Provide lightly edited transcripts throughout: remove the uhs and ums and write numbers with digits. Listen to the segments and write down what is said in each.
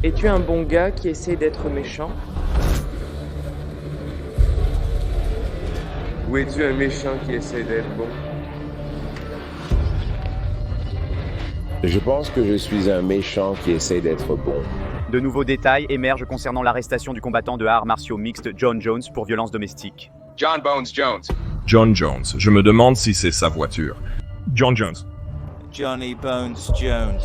Es-tu un bon gars qui essaie d'être méchant? Ou es-tu un méchant qui essaie d'être bon? Je pense que je suis un méchant qui essaie d'être bon. De nouveaux détails émergent concernant l'arrestation du combattant de arts martiaux mixtes John Jones pour violence domestique. John Bones Jones. John Jones. Je me demande si c'est sa voiture. John Jones. Johnny Bones Jones.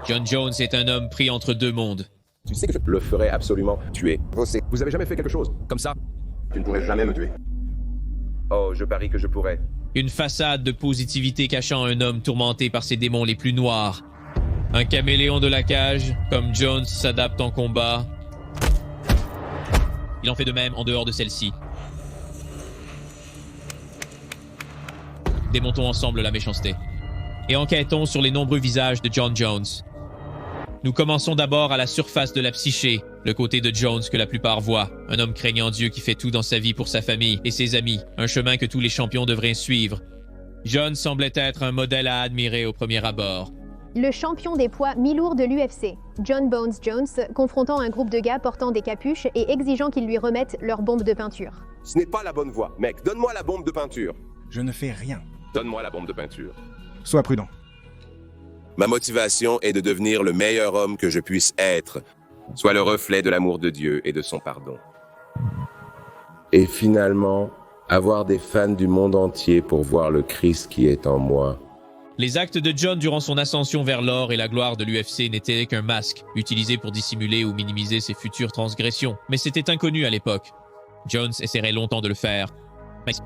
John Jones est un homme pris entre deux mondes. Tu sais que je le ferais absolument tuer. Vous avez jamais fait quelque chose comme ça? Tu ne pourrais jamais me tuer. Oh, je parie que je pourrais. Une façade de positivité cachant un homme tourmenté par ses démons les plus noirs. Un caméléon de la cage, comme Jones s'adapte en combat. Il en fait de même en dehors de celle-ci. Démontons ensemble la méchanceté. Et enquêtons sur les nombreux visages de John Jones. Nous commençons d'abord à la surface de la psyché, le côté de Jones que la plupart voient. Un homme craignant Dieu qui fait tout dans sa vie pour sa famille et ses amis, un chemin que tous les champions devraient suivre. John semblait être un modèle à admirer au premier abord. Le champion des poids mi-lourds de l'UFC, John Bones Jones, confrontant un groupe de gars portant des capuches et exigeant qu'ils lui remettent leur bombe de peinture. Ce n'est pas la bonne voie. Mec, donne-moi la bombe de peinture. Je ne fais rien. Donne-moi la bombe de peinture. Sois prudent. Ma motivation est de devenir le meilleur homme que je puisse être, soit le reflet de l'amour de Dieu et de son pardon. Et finalement, avoir des fans du monde entier pour voir le Christ qui est en moi. Les actes de John durant son ascension vers l'or et la gloire de l'UFC n'étaient qu'un masque, utilisé pour dissimuler ou minimiser ses futures transgressions. Mais c'était inconnu à l'époque. Jones essaierait longtemps de le faire.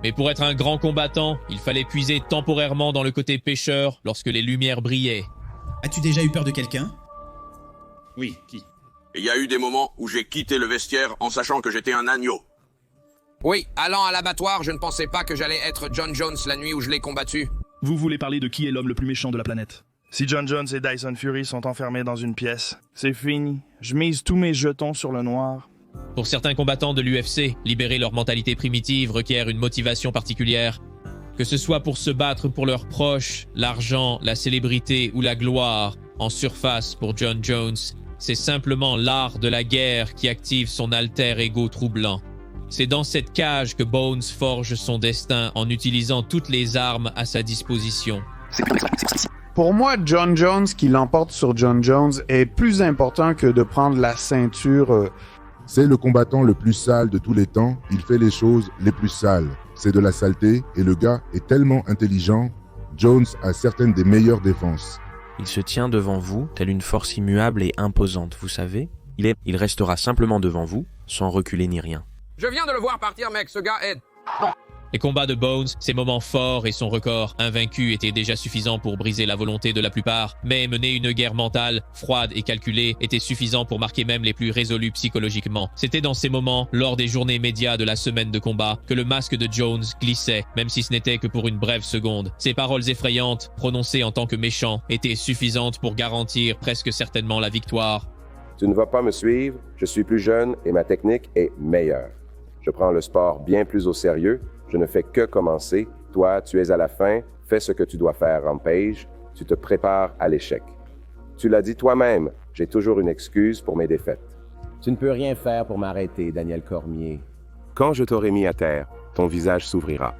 Mais pour être un grand combattant, il fallait puiser temporairement dans le côté pécheur lorsque les lumières brillaient. As-tu déjà eu peur de quelqu'un? Oui, qui? Il y a eu des moments où j'ai quitté le vestiaire en sachant que j'étais un agneau. Oui, allant à l'abattoir, je ne pensais pas que j'allais être John Jones la nuit où je l'ai combattu. Vous voulez parler de qui est l'homme le plus méchant de la planète? Si John Jones et Tyson Fury sont enfermés dans une pièce, c'est fini. Je mise tous mes jetons sur le noir. Pour certains combattants de l'UFC, libérer leur mentalité primitive requiert une motivation particulière. Que ce soit pour se battre pour leurs proches, l'argent, la célébrité ou la gloire, en surface pour John Jones, c'est simplement l'art de la guerre qui active son alter ego troublant. C'est dans cette cage que Bones forge son destin en utilisant toutes les armes à sa disposition. Pour moi, John Jones qui l'emporte sur John Jones est plus important que de prendre la ceinture. C'est le combattant le plus sale de tous les temps. Il fait les choses les plus sales. C'est de la saleté et le gars est tellement intelligent. Jones a certaines des meilleures défenses. Il se tient devant vous, telle une force immuable et imposante, vous savez. Il restera simplement devant vous, sans reculer ni rien. Je viens de le voir partir, mec, ce gars est... Les combats de Bones, ses moments forts et son record invaincu étaient déjà suffisants pour briser la volonté de la plupart, mais mener une guerre mentale, froide et calculée, était suffisant pour marquer même les plus résolus psychologiquement. C'était dans ces moments, lors des journées médias de la semaine de combat, que le masque de Jones glissait, même si ce n'était que pour une brève seconde. Ses paroles effrayantes, prononcées en tant que méchant, étaient suffisantes pour garantir presque certainement la victoire. Tu ne vas pas me suivre, je suis plus jeune et ma technique est meilleure. Je prends le sport bien plus au sérieux. Je ne fais que commencer. Toi, tu es à la fin. Fais ce que tu dois faire, Rampage. Tu te prépares à l'échec. Tu l'as dit toi-même, j'ai toujours une excuse pour mes défaites. Tu ne peux rien faire pour m'arrêter, Daniel Cormier. Quand je t'aurai mis à terre, ton visage s'ouvrira.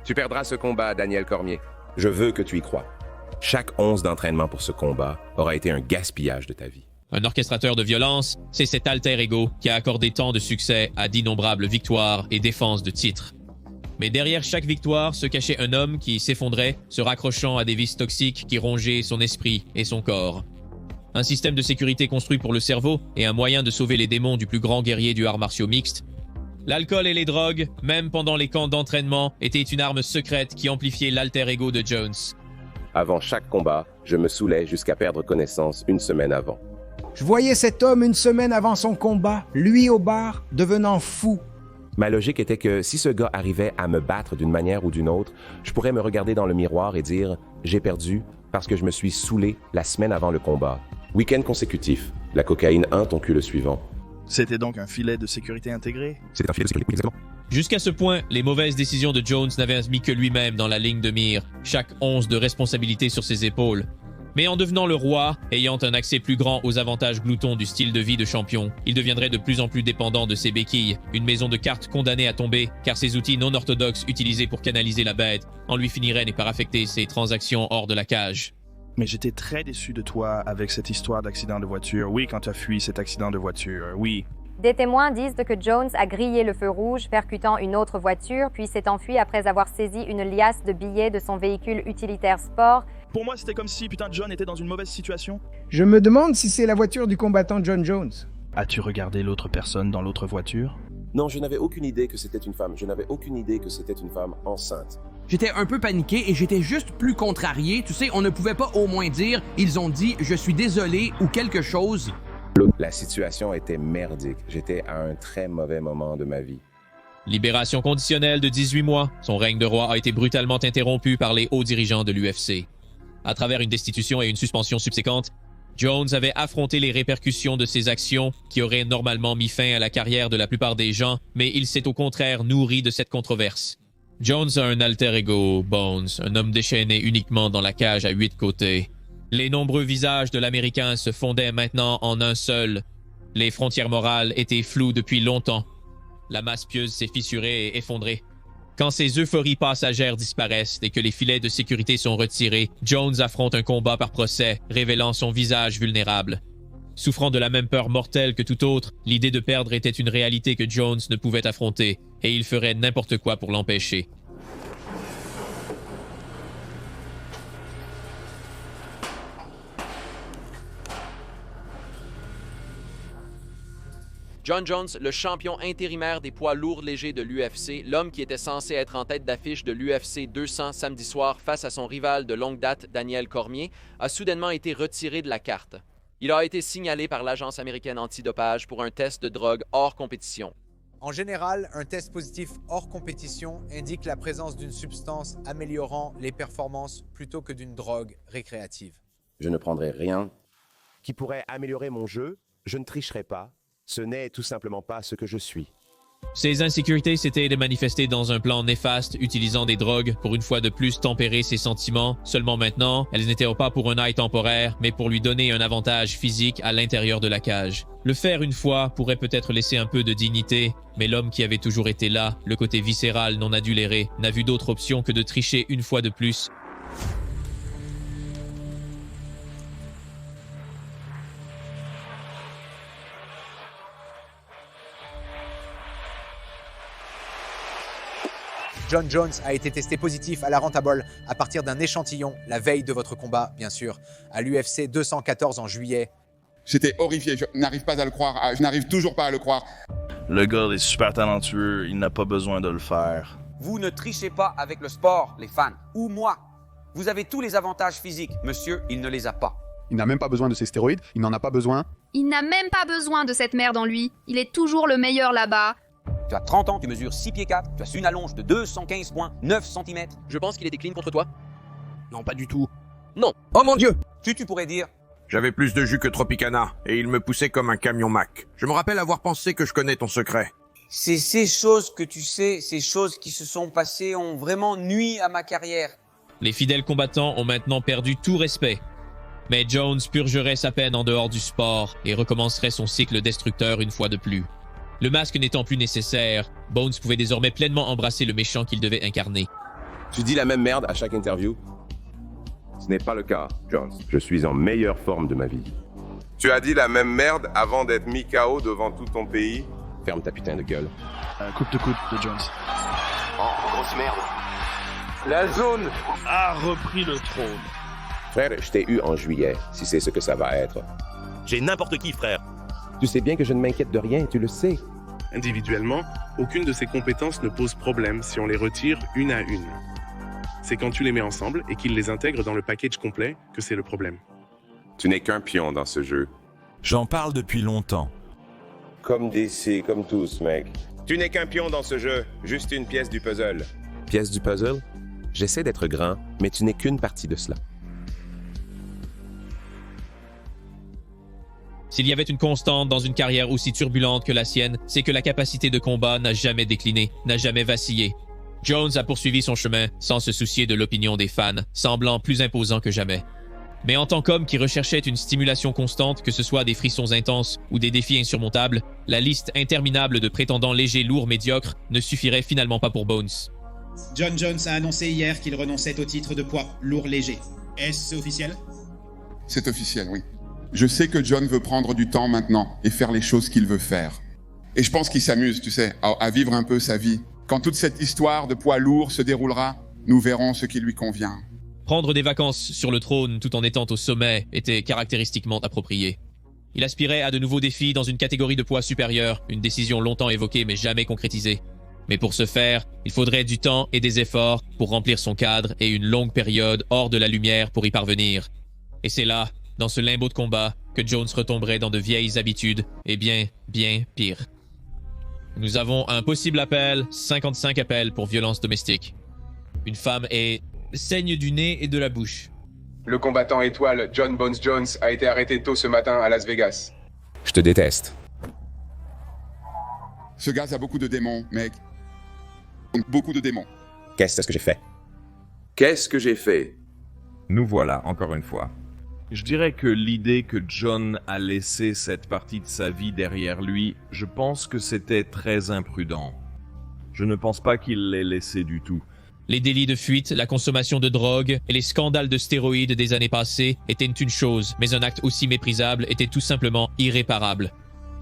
Tu perdras ce combat, Daniel Cormier. Je veux que tu y crois. Chaque once d'entraînement pour ce combat aura été un gaspillage de ta vie. Un orchestrateur de violence, c'est cet alter ego qui a accordé tant de succès à d'innombrables victoires et défenses de titres. Mais derrière chaque victoire se cachait un homme qui s'effondrait, se raccrochant à des vices toxiques qui rongeaient son esprit et son corps. Un système de sécurité construit pour le cerveau et un moyen de sauver les démons du plus grand guerrier du art martiaux mixte. L'alcool et les drogues, même pendant les camps d'entraînement, étaient une arme secrète qui amplifiait l'alter ego de Jones. Avant chaque combat, je me saoulais jusqu'à perdre connaissance une semaine avant. Je voyais cet homme une semaine avant son combat, lui au bar, devenant fou. Ma logique était que si ce gars arrivait à me battre d'une manière ou d'une autre, je pourrais me regarder dans le miroir et dire « J'ai perdu parce que je me suis saoulé la semaine avant le combat. » Week-end consécutif, la cocaïne 1 ton cul le suivant. C'était donc un filet de sécurité intégré? C'est un filet de sécurité, exactement. Jusqu'à ce point, les mauvaises décisions de Jones n'avaient mis que lui-même dans la ligne de mire, chaque once de responsabilité sur ses épaules. Mais en devenant le roi, ayant un accès plus grand aux avantages gloutons du style de vie de champion, il deviendrait de plus en plus dépendant de ses béquilles, une maison de cartes condamnée à tomber, car ses outils non orthodoxes utilisés pour canaliser la bête en lui finiraient par affecter ses transactions hors de la cage. Mais j'étais très déçu de toi avec cette histoire d'accident de voiture. Oui, quand tu as fui cet accident de voiture, oui. Des témoins disent que Jones a grillé le feu rouge, percutant une autre voiture, puis s'est enfui après avoir saisi une liasse de billets de son véhicule utilitaire sport. Pour moi, c'était comme si John était dans une mauvaise situation. Je me demande si c'est la voiture du combattant John Jones. As-tu regardé l'autre personne dans l'autre voiture? Non, je n'avais aucune idée que c'était une femme. Je n'avais aucune idée que c'était une femme enceinte. J'étais un peu paniqué et j'étais juste plus contrarié. Tu sais, on ne pouvait pas au moins dire « ils ont dit je suis désolé » ou quelque chose. La situation était merdique. J'étais à un très mauvais moment de ma vie. Libération conditionnelle de 18 mois, son règne de roi a été brutalement interrompu par les hauts dirigeants de l'UFC. À travers une destitution et une suspension subséquente, Jones avait affronté les répercussions de ses actions qui auraient normalement mis fin à la carrière de la plupart des gens, mais il s'est au contraire nourri de cette controverse. Jones a un alter ego, Bones, un homme déchaîné uniquement dans la cage à 8 côtés. Les nombreux visages de l'Américain se fondaient maintenant en un seul. Les frontières morales étaient floues depuis longtemps. La masse pieuse s'est fissurée et effondrée. Quand ces euphories passagères disparaissent et que les filets de sécurité sont retirés, Jones affronte un combat par procès, révélant son visage vulnérable. Souffrant de la même peur mortelle que tout autre, l'idée de perdre était une réalité que Jones ne pouvait affronter, et il ferait n'importe quoi pour l'empêcher. John Jones, le champion intérimaire des poids lourds légers de l'UFC, l'homme qui était censé être en tête d'affiche de l'UFC 200 samedi soir face à son rival de longue date, Daniel Cormier, a soudainement été retiré de la carte. Il a été signalé par l'agence américaine antidopage pour un test de drogue hors compétition. En général, un test positif hors compétition indique la présence d'une substance améliorant les performances plutôt que d'une drogue récréative. Je ne prendrai rien qui pourrait améliorer mon jeu. Je ne tricherai pas. Ce n'est tout simplement pas ce que je suis. Ces insécurités s'étaient manifestées dans un plan néfaste utilisant des drogues pour une fois de plus tempérer ses sentiments. Seulement maintenant, elles n'étaient pas pour un high temporaire, mais pour lui donner un avantage physique à l'intérieur de la cage. Le faire une fois pourrait peut-être laisser un peu de dignité, mais l'homme qui avait toujours été là, le côté viscéral non aduléré, n'a vu d'autre option que de tricher une fois de plus. John Jones a été testé positif à la Rantabol à partir d'un échantillon la veille de votre combat, bien sûr, à l'UFC 214 en juillet. J'étais horrifié, je n'arrive pas à le croire, je n'arrive toujours pas à le croire. Le gars est super talentueux, il n'a pas besoin de le faire. Vous ne trichez pas avec le sport, les fans, ou moi. Vous avez tous les avantages physiques, monsieur, il ne les a pas. Il n'a même pas besoin de ces stéroïdes, il n'en a pas besoin. Il n'a même pas besoin de cette merde en lui, il est toujours le meilleur là-bas. Tu as 30 ans, tu mesures 6 pieds 4, tu as une allonge de 215 points, 9 cm. Je pense qu'il était clean contre toi. Non, pas du tout. Non. Oh mon Dieu! Tu pourrais dire. J'avais plus de jus que Tropicana, et il me poussait comme un camion Mack. Je me rappelle avoir pensé que je connais ton secret. C'est ces choses que tu sais, ces choses qui se sont passées ont vraiment nui à ma carrière. Les fidèles combattants ont maintenant perdu tout respect. Mais Jones purgerait sa peine en dehors du sport et recommencerait son cycle destructeur une fois de plus. Le masque n'étant plus nécessaire, Bones pouvait désormais pleinement embrasser le méchant qu'il devait incarner. Tu dis la même merde à chaque interview? Ce n'est pas le cas, Jones. Je suis en meilleure forme de ma vie. Tu as dit la même merde avant d'être mis KO devant tout ton pays? Ferme ta putain de gueule. Coupe de Jones. Oh, grosse merde. La zone a repris le trône. Frère, je t'ai eu en juillet, si c'est ce que ça va être. J'ai n'importe qui, frère. Tu sais bien que je ne m'inquiète de rien, tu le sais. Individuellement, aucune de ces compétences ne pose problème si on les retire une à une. C'est quand tu les mets ensemble et qu'ils les intègrent dans le package complet que c'est le problème. Tu n'es qu'un pion dans ce jeu. J'en parle depuis longtemps. Comme DC, comme tous, mec. Tu n'es qu'un pion dans ce jeu, juste une pièce du puzzle. Pièce du puzzle? J'essaie d'être grand, mais tu n'es qu'une partie de cela. S'il y avait une constante dans une carrière aussi turbulente que la sienne, c'est que la capacité de combat n'a jamais décliné, n'a jamais vacillé. Jones a poursuivi son chemin sans se soucier de l'opinion des fans, semblant plus imposant que jamais. Mais en tant qu'homme qui recherchait une stimulation constante, que ce soit des frissons intenses ou des défis insurmontables, la liste interminable de prétendants légers, lourds, médiocres ne suffirait finalement pas pour Bones. John Jones a annoncé hier qu'il renonçait au titre de poids lourd-léger. Est-ce officiel? C'est officiel, oui. Je sais que John veut prendre du temps maintenant et faire les choses qu'il veut faire. Et je pense qu'il s'amuse, tu sais, à vivre un peu sa vie. Quand toute cette histoire de poids lourd se déroulera, nous verrons ce qui lui convient. Prendre des vacances sur le trône tout en étant au sommet était caractéristiquement approprié. Il aspirait à de nouveaux défis dans une catégorie de poids supérieure, une décision longtemps évoquée mais jamais concrétisée. Mais pour ce faire, il faudrait du temps et des efforts pour remplir son cadre et une longue période hors de la lumière pour y parvenir. Et c'est là, dans ce limbo de combat, que Jones retomberait dans de vieilles habitudes, et bien pire. Nous avons un possible appel, 55 appels pour violence domestique. Une femme saigne du nez et de la bouche. Le combattant étoile John Bones Jones a été arrêté tôt ce matin à Las Vegas. Je te déteste. Ce gars a beaucoup de démons, mec. Beaucoup de démons. Qu'est-ce que j'ai fait? Qu'est-ce que j'ai fait? Nous voilà, encore une fois. Je dirais que l'idée que John a laissé cette partie de sa vie derrière lui, je pense que c'était très imprudent. Je ne pense pas qu'il l'ait laissé du tout. Les délits de fuite, la consommation de drogue et les scandales de stéroïdes des années passées étaient une chose, mais un acte aussi méprisable était tout simplement irréparable.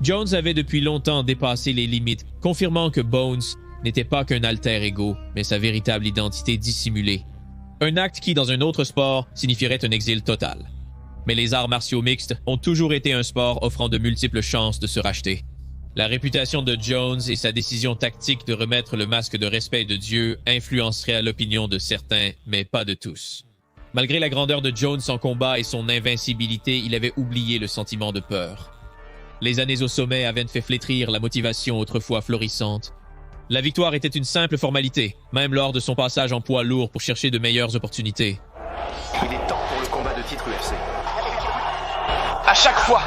Jones avait depuis longtemps dépassé les limites, confirmant que Bones n'était pas qu'un alter ego, mais sa véritable identité dissimulée. Un acte qui, dans un autre sport, signifierait un exil total. Mais les arts martiaux mixtes ont toujours été un sport offrant de multiples chances de se racheter. La réputation de Jones et sa décision tactique de remettre le masque de respect de Dieu influenceraient l'opinion de certains, mais pas de tous. Malgré la grandeur de Jones en combat et son invincibilité, il avait oublié le sentiment de peur. Les années au sommet avaient fait flétrir la motivation autrefois florissante. La victoire était une simple formalité, même lors de son passage en poids lourd pour chercher de meilleures opportunités. Il est temps pour le combat de titre UFC. À chaque fois,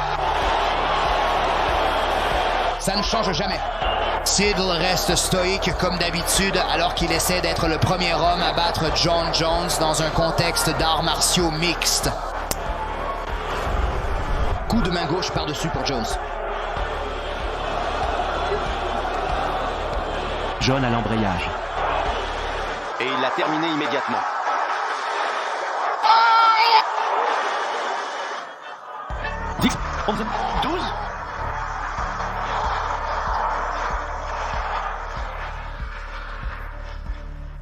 ça ne change jamais. Seidel reste stoïque comme d'habitude alors qu'il essaie d'être le premier homme à battre John Jones dans un contexte d'arts martiaux mixtes. Coup de main gauche par-dessus pour Jones. John à l'embrayage. Et il l'a terminé immédiatement. 10, 11, 12.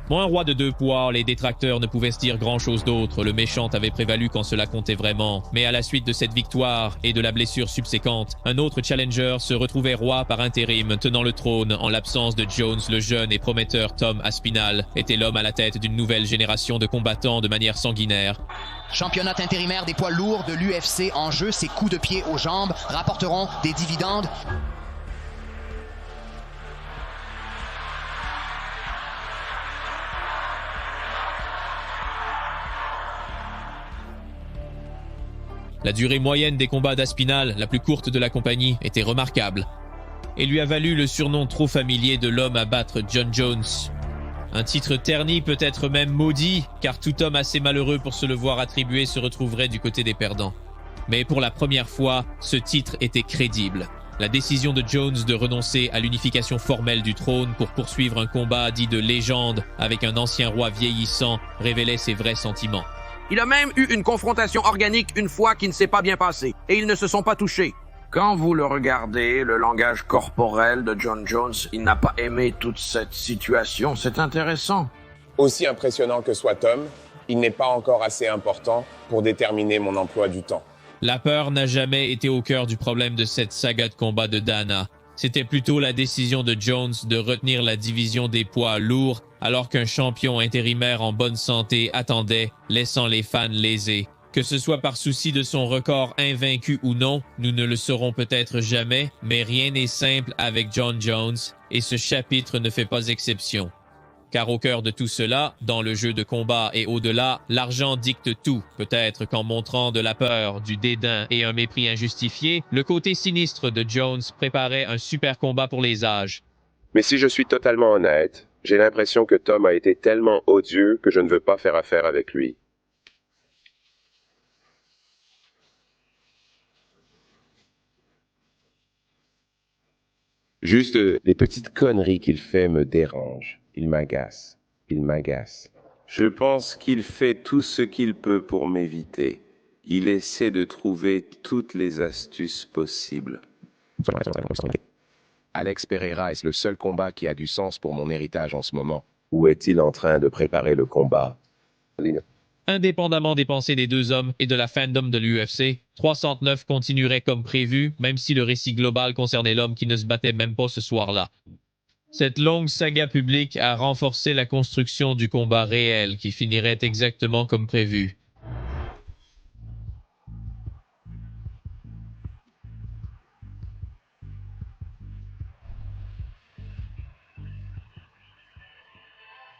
Moins roi de deux poids, les détracteurs ne pouvaient se dire grand-chose d'autre. Le méchant avait prévalu quand cela comptait vraiment. Mais à la suite de cette victoire et de la blessure subséquente, un autre challenger se retrouvait roi par intérim, tenant le trône en l'absence de Jones. Le jeune et prometteur Tom Aspinall était l'homme à la tête d'une nouvelle génération de combattants de manière sanguinaire. Championnat intérimaire des poids lourds de l'UFC en jeu, ses coups de pied aux jambes rapporteront des dividendes. La durée moyenne des combats d'Aspinall, la plus courte de la compagnie, était remarquable et lui a valu le surnom trop familier de l'homme à battre John Jones. Un titre terni, peut-être même maudit, car tout homme assez malheureux pour se le voir attribué se retrouverait du côté des perdants. Mais pour la première fois, ce titre était crédible. La décision de Jones de renoncer à l'unification formelle du trône pour poursuivre un combat dit de légende avec un ancien roi vieillissant révélait ses vrais sentiments. Il a même eu une confrontation organique une fois qui ne s'est pas bien passée, et ils ne se sont pas touchés. Quand vous le regardez, le langage corporel de John Jones, il n'a pas aimé toute cette situation. C'est intéressant. Aussi impressionnant que soit Tom, il n'est pas encore assez important pour déterminer mon emploi du temps. La peur n'a jamais été au cœur du problème de cette saga de combat de Dana. C'était plutôt la décision de Jones de retenir la division des poids lourds alors qu'un champion intérimaire en bonne santé attendait, laissant les fans lésés. Que ce soit par souci de son record invaincu ou non, nous ne le saurons peut-être jamais, mais rien n'est simple avec John Jones, et ce chapitre ne fait pas exception. Car au cœur de tout cela, dans le jeu de combat et au-delà, l'argent dicte tout. Peut-être qu'en montrant de la peur, du dédain et un mépris injustifié, le côté sinistre de Jones préparait un super combat pour les âges. Mais si je suis totalement honnête, j'ai l'impression que Tom a été tellement odieux que je ne veux pas faire affaire avec lui. Juste les petites conneries qu'il fait me dérangent. Il m'agace. Il m'agace. Je pense qu'il fait tout ce qu'il peut pour m'éviter. Il essaie de trouver toutes les astuces possibles. Alex Pereira est le seul combat qui a du sens pour mon héritage en ce moment. Où est-il en train de préparer le combat? Indépendamment des pensées des deux hommes et de la fandom de l'UFC, 309 continuerait comme prévu, même si le récit global concernait l'homme qui ne se battait même pas ce soir-là. Cette longue saga publique a renforcé la construction du combat réel qui finirait exactement comme prévu.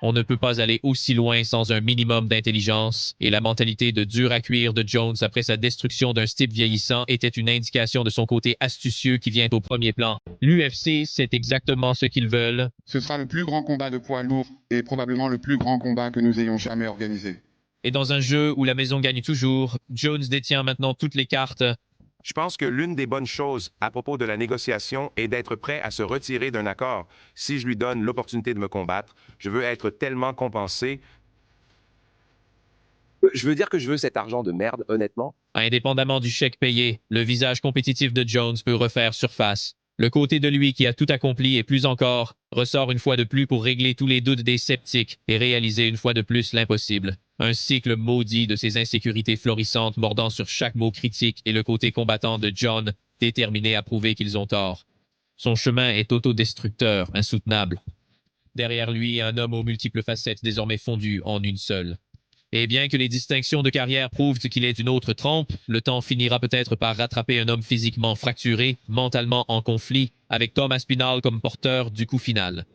On ne peut pas aller aussi loin sans un minimum d'intelligence, et la mentalité de dur à cuire de Jones après sa destruction d'un Stipe vieillissant était une indication de son côté astucieux qui vient au premier plan. L'UFC, c'est exactement ce qu'ils veulent. Ce sera le plus grand combat de poids lourd et probablement le plus grand combat que nous ayons jamais organisé. Et dans un jeu où la maison gagne toujours, Jones détient maintenant toutes les cartes. Je pense que l'une des bonnes choses à propos de la négociation est d'être prêt à se retirer d'un accord. Si je lui donne l'opportunité de me combattre, je veux être tellement compensé. Je veux dire que je veux cet argent de merde, honnêtement. Indépendamment du chèque payé, le visage compétitif de Jones peut refaire surface. Le côté de lui qui a tout accompli et plus encore, ressort une fois de plus pour régler tous les doutes des sceptiques et réaliser une fois de plus l'impossible. Un cycle maudit de ces insécurités florissantes mordant sur chaque mot critique et le côté combattant de John, déterminé à prouver qu'ils ont tort. Son chemin est autodestructeur, insoutenable. Derrière lui, un homme aux multiples facettes désormais fondues en une seule. Et bien que les distinctions de carrière prouvent qu'il est une autre trempe, le temps finira peut-être par rattraper un homme physiquement fracturé, mentalement en conflit, avec Tom Aspinall comme porteur du coup final.